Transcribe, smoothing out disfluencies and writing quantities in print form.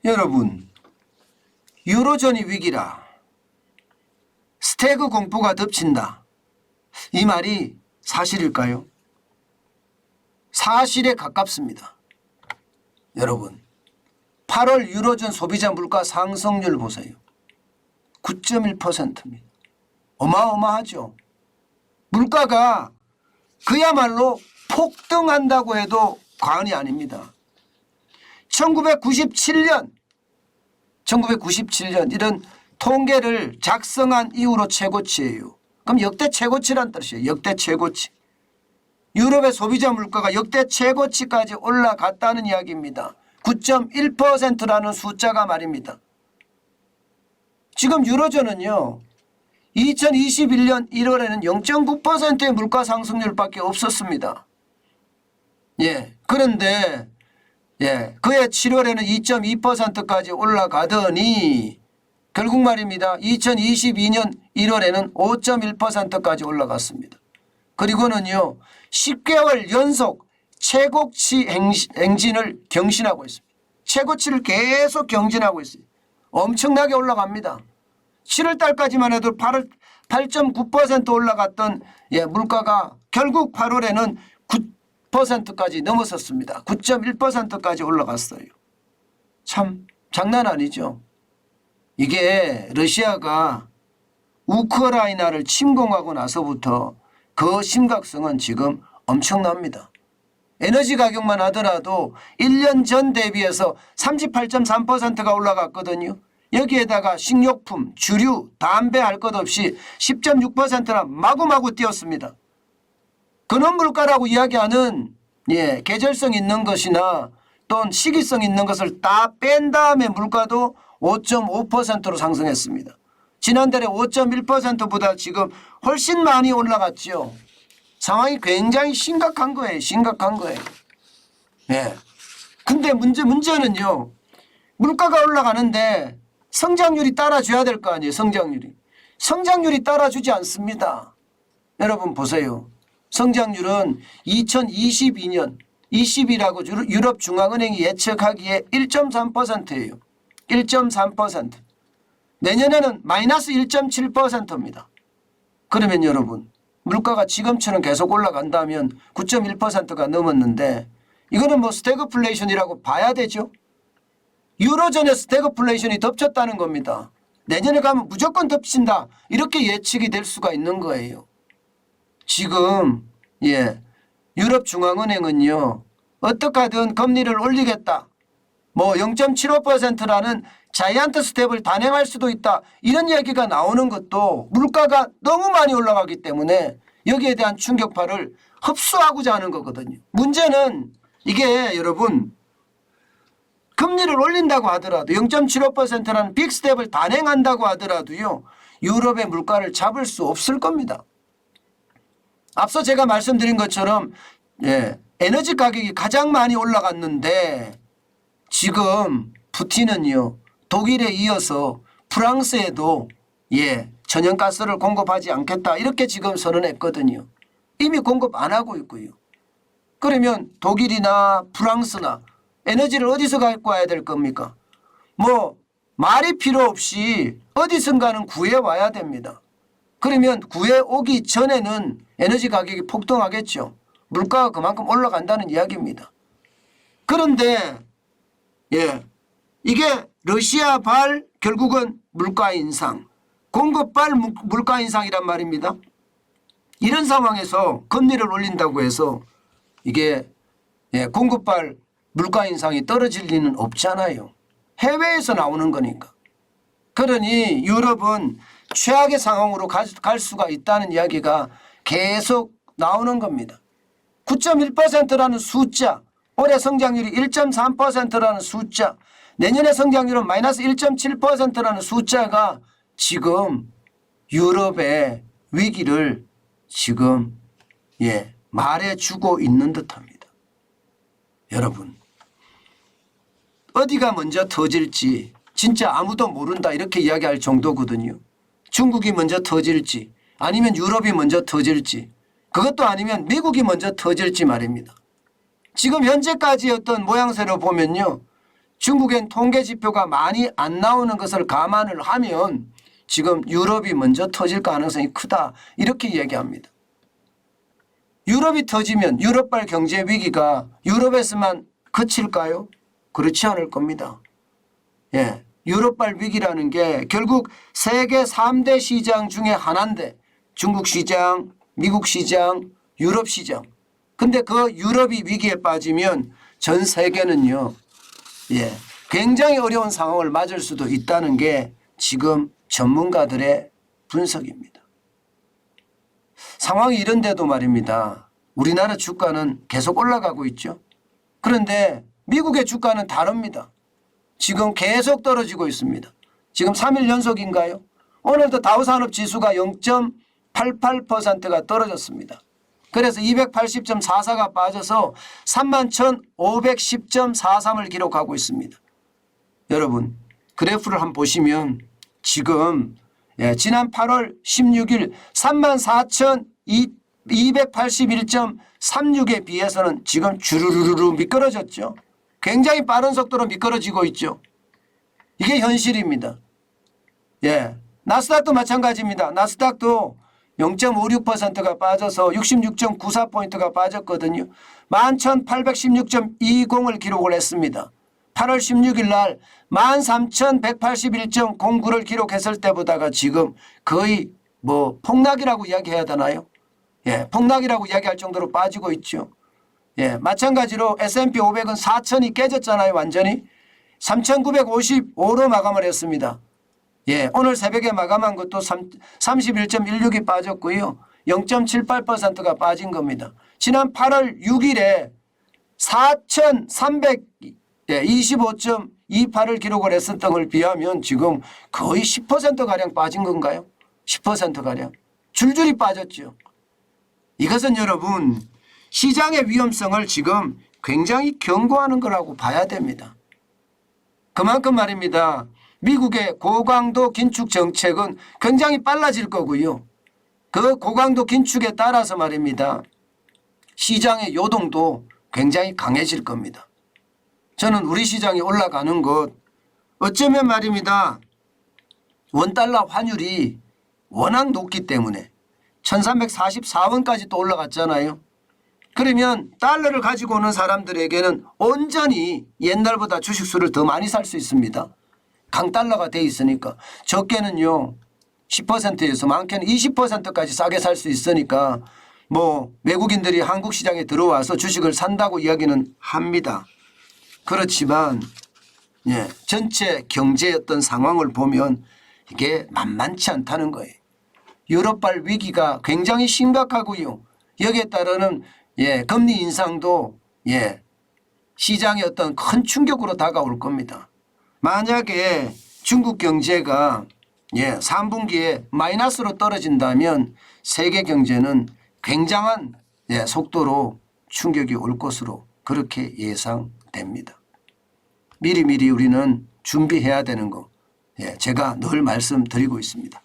여러분, 유로존이 위기라. 스태그 공포가 덮친다. 이 말이 사실일까요? 사실에 가깝습니다. 여러분, 8월 유로존 소비자 물가 상승률 보세요. 9.1%입니다. 어마어마하죠. 물가가 그야말로 폭등한다고 해도 과언이 아닙니다. 1997년 이런 통계를 작성한 이후로 최고치예요. 그럼 역대 최고치란 뜻이에요. 역대 최고치. 유럽의 소비자 물가가 역대 최고치까지 올라갔다는 이야기입니다. 9.1%라는 숫자가 말입니다. 지금 유로존은요, 2021년 1월에는 0.9%의 물가 상승률밖에 없었습니다. 그런데 그해 7월에는 2.2%까지 올라가더니 결국 말입니다. 2022년 1월에는 5.1%까지 올라갔습니다. 그리고는요, 10개월 연속 최고치 행진을 경신하고 있습니다. 최고치를 계속 경신하고 있어요. 엄청나게 올라갑니다. 7월 달까지만 해도 8.9% 올라갔던 물가가 결국 8월에는 9%까지 넘어섰습니다. 9.1%까지 올라갔어요. 참 장난 아니죠. 이게 러시아가 우크라이나를 침공하고 나서부터 그 심각성은 지금 엄청납니다. 에너지 가격만 하더라도 1년 전 대비해서 38.3%가 올라갔거든요. 여기에다가 식료품, 주류, 담배 할 것 없이 10.6%나 마구마구 뛰었습니다. 근원 물가라고 이야기하는 계절성 있는 것이나 또는 시기성 있는 것을 다 뺀 다음에 물가도 5.5%로 상승했습니다. 지난달에 5.1%보다 지금 훨씬 많이 올라갔죠. 상황이 굉장히 심각한 거예요. 심각한 거예요. 근데 문제는요, 물가가 올라가는데 성장률이 따라줘야 될 거 아니에요. 성장률이 따라주지 않습니다. 여러분 보세요. 성장률은 2022년 20이라고 유럽중앙은행이 예측하기에 1.3%예요. 1.3%. 내년에는 마이너스 1.7%입니다. 그러면 여러분, 물가가 지금처럼 계속 올라간다면 9.1%가 넘었는데 이거는 뭐 스태그플레이션이라고 봐야 되죠. 유로존의 스태그플레이션이 덮쳤다는 겁니다. 내년에 가면 무조건 덮친다. 이렇게 예측이 될 수가 있는 거예요. 지금 유럽중앙은행은요, 어떻게 하든 금리를 올리겠다. 뭐 0.75%라는 자이언트 스텝을 단행할 수도 있다. 이런 얘기가 나오는 것도 물가가 너무 많이 올라가기 때문에 여기에 대한 충격파를 흡수하고자 하는 거거든요. 문제는 이게 여러분, 금리를 올린다고 하더라도 0.75%라는 빅 스텝을 단행한다고 하더라도요, 유럽의 물가를 잡을 수 없을 겁니다. 앞서 제가 말씀드린 것처럼 에너지 가격이 가장 많이 올라갔는데 지금 푸틴은요, 독일에 이어서 프랑스에도 천연가스를 공급하지 않겠다 이렇게 지금 선언했거든요. 이미 공급 안 하고 있고요. 그러면 독일이나 프랑스나 에너지를 어디서 갖고 와야 될 겁니까? 뭐 말이 필요 없이 어디선가는 구해 와야 됩니다. 그러면 구해 오기 전에는 에너지 가격이 폭등하겠죠. 물가가 그만큼 올라간다는 이야기입니다. 그런데 이게 러시아발 결국은 물가 인상, 공급발 물가 인상이란 말입니다. 이런 상황에서 금리를 올린다고 해서 이게 공급발 물가 인상이 떨어질 리는 없잖아요. 해외에서 나오는 거니까. 그러니 유럽은 최악의 상황으로 갈 수가 있다는 이야기가 계속 나오는 겁니다. 9.1%라는 숫자, 올해 성장률이 1.3%라는 숫자, 내년의 성장률은 마이너스 1.7%라는 숫자가 지금 유럽의 위기를 지금 말해주고 있는 듯합니다. 여러분, 어디가 먼저 터질지 진짜 아무도 모른다 이렇게 이야기할 정도거든요. 중국이 먼저 터질지 아니면 유럽이 먼저 터질지 그것도 아니면 미국이 먼저 터질지 말입니다. 지금 현재까지 어떤 모양새로 보면요, 중국엔 통계 지표가 많이 안 나오는 것을 감안을 하면 지금 유럽이 먼저 터질 가능성이 크다 이렇게 얘기합니다. 유럽이 터지면 유럽발 경제 위기가 유럽에서만 그칠까요? 그렇지 않을 겁니다. 예, 유럽발 위기라는 게 결국 세계 3대 시장 중에 하나인데 중국 시장, 미국 시장, 유럽 시장. 근데 그 유럽이 위기에 빠지면 전 세계는요. 예, 굉장히 어려운 상황을 맞을 수도 있다는 게 지금 전문가들의 분석입니다. 상황이 이런데도 말입니다. 우리나라 주가는 계속 올라가고 있죠. 그런데 미국의 주가는 다릅니다. 지금 계속 떨어지고 있습니다. 지금 3일 연속인가요? 오늘도 다우산업지수가 0.88%가 떨어졌습니다. 그래서 280.44가 빠져서 31,510.43을 기록하고 있습니다. 여러분 그래프를 한번 보시면 지금 지난 8월 16일 34,281.36에 비해서는 지금 주르르르 미끄러졌죠. 굉장히 빠른 속도로 미끄러지고 있죠. 이게 현실입니다. 예, 나스닥도 마찬가지입니다. 나스닥도 0.56%가 빠져서 66.94포인트가 빠졌거든요. 11,816.20을 기록을 했습니다. 8월 16일 날 13,181.09를 기록했을 때보다가 지금 거의 뭐 폭락이라고 이야기해야 되나요? 예, 폭락이라고 이야기할 정도로 빠지고 있죠. 예, 마찬가지로 S&P 500은 4,000이 깨졌잖아요. 완전히 3,955로 마감을 했습니다. 예, 오늘 새벽에 마감한 것도 31.16이 빠졌고요. 0.78%가 빠진 겁니다. 지난 8월 6일에 4,325.28을 기록을 했었던 걸 비하면 지금 거의 10%가량 빠진 건가요? 10%가량. 줄줄이 빠졌죠. 이것은 여러분 시장의 위험성을 지금 굉장히 경고하는 거라고 봐야 됩니다. 그만큼 말입니다. 미국의 고강도 긴축 정책은 굉장히 빨라질 거고요. 그 고강도 긴축에 따라서 말입니다. 시장의 요동도 굉장히 강해질 겁니다. 저는 우리 시장이 올라가는 것 어쩌면 말입니다. 원달러 환율이 워낙 높기 때문에 1344원까지 또 올라갔잖아요. 그러면 달러를 가지고 오는 사람들에게는 온전히 옛날보다 주식수를 더 많이 살 수 있습니다. 강달러가 돼 있으니까 적게는요 10%에서 많게는 20%까지 싸게 살 수 있으니까 뭐 외국인들이 한국 시장에 들어와서 주식을 산다고 이야기는 합니다. 그렇지만 예, 전체 경제의 어떤 상황을 보면 이게 만만치 않다는 거예요. 유럽발 위기가 굉장히 심각하고요. 여기에 따르는 예, 금리 인상도 예, 시장에 어떤 큰 충격으로 다가올 겁니다. 만약에 중국 경제가 예, 3분기에 마이너스로 떨어진다면 세계 경제는 굉장한 예, 속도로 충격이 올 것으로 그렇게 예상됩니다. 미리미리 우리는 준비해야 되는 거 예, 제가 늘 말씀드리고 있습니다.